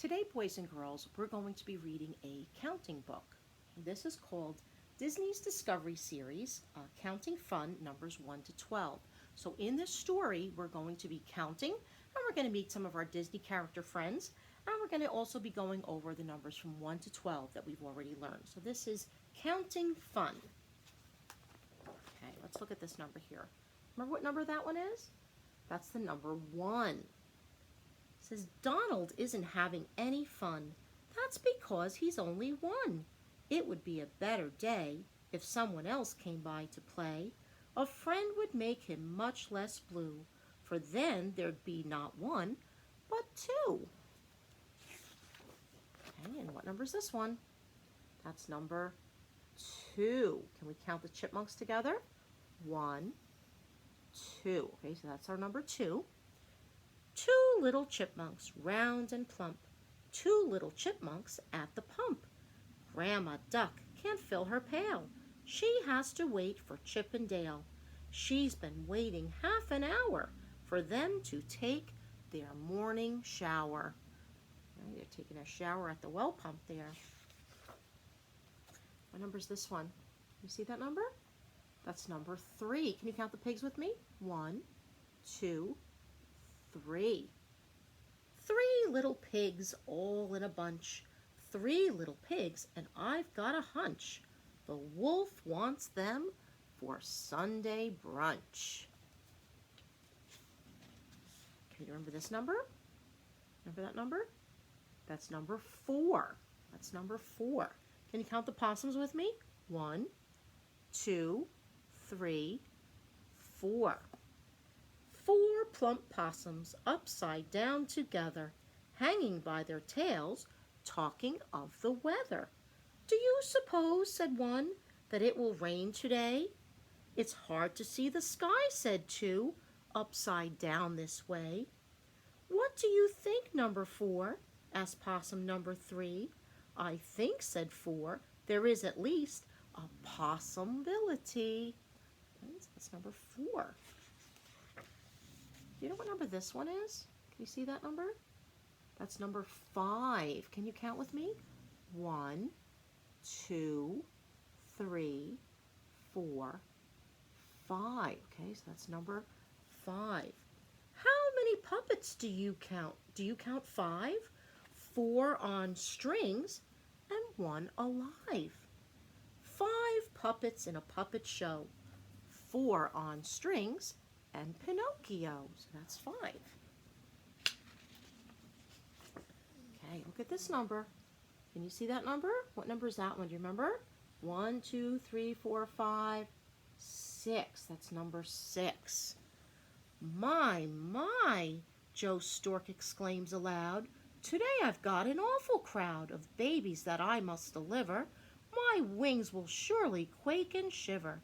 Today, boys and girls, we're going to be reading a counting book. This is called Disney's Discovery Series, Counting Fun, numbers 1 to 12. So in this story, we're going to be counting, and we're going to meet some of our Disney character friends, and we're going to also be going over the numbers from 1 to 12 that we've already learned. So this is Counting Fun. Okay, let's look at this number here. Remember what number that one is? That's the number 1. It says Donald isn't having any fun. That's because he's only 1. It would be a better day if someone else came by to play. A friend would make him much less blue, for then there'd be not 1, but 2. Okay, and what number is this one? That's number 2. Can we count the chipmunks together? 1, 2. Okay, so that's our number 2. 2 little chipmunks, round and plump. 2 little chipmunks at the pump. Grandma Duck can't fill her pail. She has to wait for Chip and Dale. She's been waiting half an hour for them to take their morning shower. They're taking a shower at the well pump there. What number is this one? You see that number? That's number 3. Can you count the pigs with me? 1, 2, 3. 3 little pigs all in a bunch. 3 little pigs, and I've got a hunch. The wolf wants them for Sunday brunch. Can you remember this number? Remember that number? That's number 4. That's number 4. Can you count the possums with me? 1, 2, 3, 4. 4 plump possums upside down together, hanging by their tails, talking of the weather. Do you suppose, said one, that it will rain today? It's hard to see the sky, said 2, upside down this way. What do you think, number 4? Asked possum number 3. I think, said 4, there is at least a possibility. That's number 4. Do you know what number this one is? Can you see that number? That's number 5. Can you count with me? 1, 2, 3, 4, 5. Okay, so that's number 5. How many puppets do you count? Do you count 5? 4 on strings and 1 alive. 5 puppets in a puppet show. 4 on strings and Pinocchio. So that's 5. Okay, look at this number. Can you see that number? What number is that one? Do you remember? 1, 2, 3, 4, 5, 6. That's number 6. My, Joe Stork exclaims aloud. Today I've got an awful crowd of babies that I must deliver. My wings will surely quake and shiver.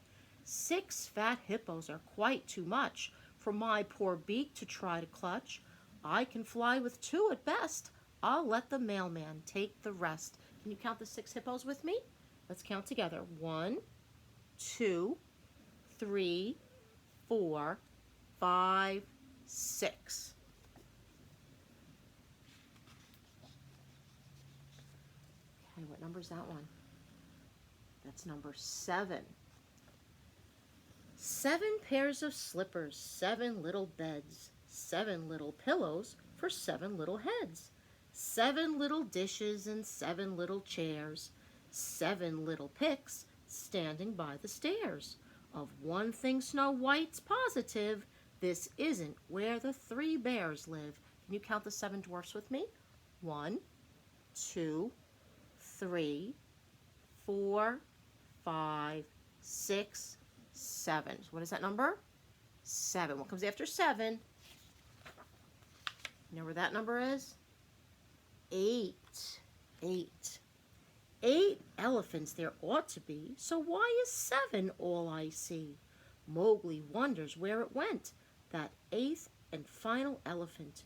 6 fat hippos are quite too much for my poor beak to try to clutch. I can fly with 2 at best. I'll let the mailman take the rest. Can you count the 6 hippos with me? Let's count together. 1, 2, 3, 4, 5, 6. Okay, what number is that one? That's number 7. 7 pairs of slippers, 7 little beds, 7 little pillows for 7 little heads, 7 little dishes and 7 little chairs, 7 little picks standing by the stairs. Of one thing Snow White's positive, this isn't where the 3 bears live. Can you count the 7 dwarfs with me? 1, 2, 3, 4, 5, 6, 7. So what is that number? 7. What comes after 7? You know where that number is? 8. 8. 8 elephants there ought to be, so why is 7 all I see? Mowgli wonders where it went, that 8th and final elephant.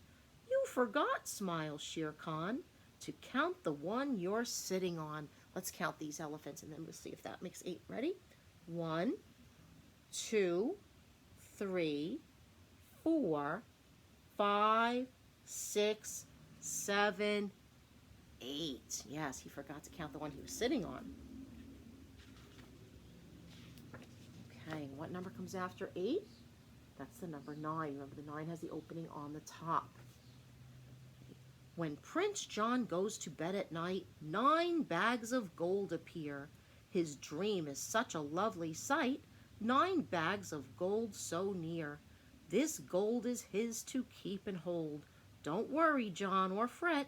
You forgot, smiles Shere Khan, to count the one you're sitting on. Let's count these elephants and then we'll see if that makes 8. Ready? 1, 2, 3, 4, 5, 6, 7, 8. Yes, he forgot to count the one he was sitting on. Okay, what number comes after 8? That's the number 9. Remember, the 9 has the opening on the top. When Prince John goes to bed at night, 9 bags of gold appear. His dream is such a lovely sight, 9 bags of gold so near. This gold is his to keep and hold. Don't worry, John, or fret.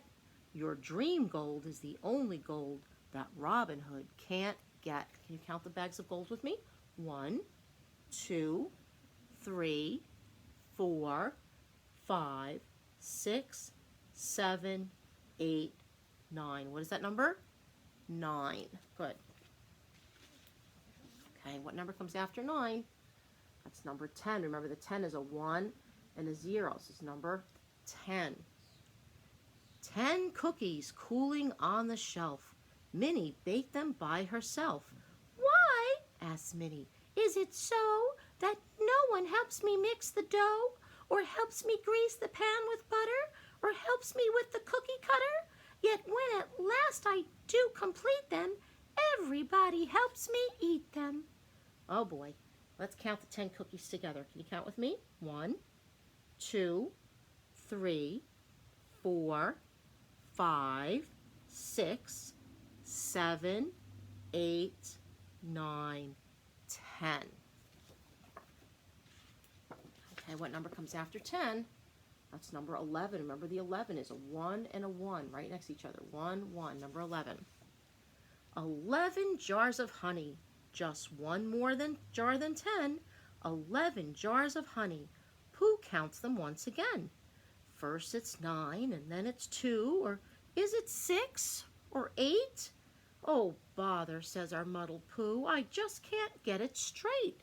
Your dream gold is the only gold that Robin Hood can't get. Can you count the bags of gold with me? 1, 2, 3, 4, 5, 6, 7, 8, 9. What is that number? 9. Good. Okay, what number comes after 9? That's number 10. Remember, the 10 is a 1 and a 0. So it's number 10. 10 cookies cooling on the shelf. Minnie baked them by herself. Why? Asked Minnie. Is it so that no one helps me mix the dough, or helps me grease the pan with butter, or helps me with the cookie cutter? Yet when at last I do complete them, everybody helps me eat them. Oh boy, let's count the 10 cookies together. Can you count with me? 1, 2, 3, 4, 5, 6, 7, 8, 9, 10. Okay, what number comes after 10? That's number 11. Remember, the 11 is a 1 and a 1 right next to each other. 1, 1, number 11. 11 jars of honey. Just one more jar than 10. 11 jars of honey. Pooh counts them once again. First it's 9, and then it's 2, or is it 6, or 8? Oh, bother, says our muddled Pooh. I just can't get it straight.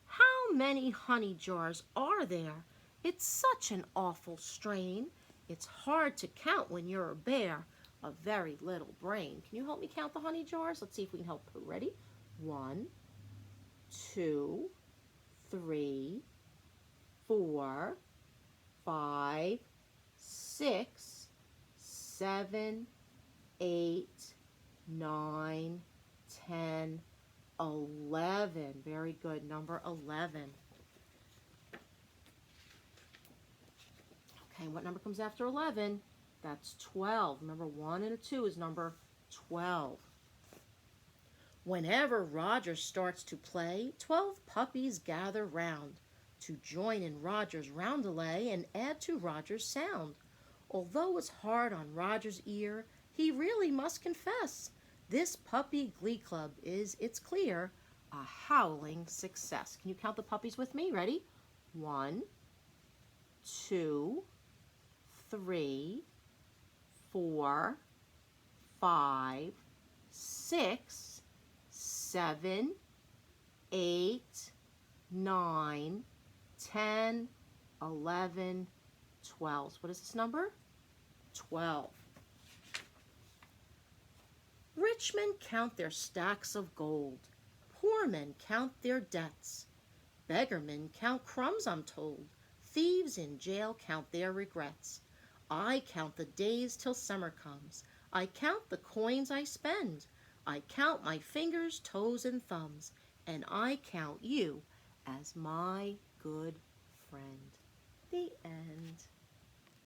How many honey jars are there? It's such an awful strain. It's hard to count when you're a bear, a very little brain. Can you help me count the honey jars? Let's see if we can help Pooh. Ready? 1, 2, 3, 4, 5, 6, 7, 8, 9, 10, 11. Very good. Number 11. Okay, what number comes after 11? That's 12. Remember, 1 and a 2 is number 12. Whenever Roger starts to play, 12 puppies gather round to join in Roger's roundelay and add to Roger's sound. Although it's hard on Roger's ear, he really must confess this puppy glee club is, it's clear, a howling success. Can you count the puppies with me? Ready? 1, 2, 3, 4, 5, 6, 7, 8, 9, 10, 11, 12. What is this number? 12. Rich men count their stacks of gold. Poor men count their debts. Beggarmen count crumbs, I'm told. Thieves in jail count their regrets. I count the days till summer comes. I count the coins I spend. I count my fingers, toes, and thumbs. And I count you as my good friend. The end.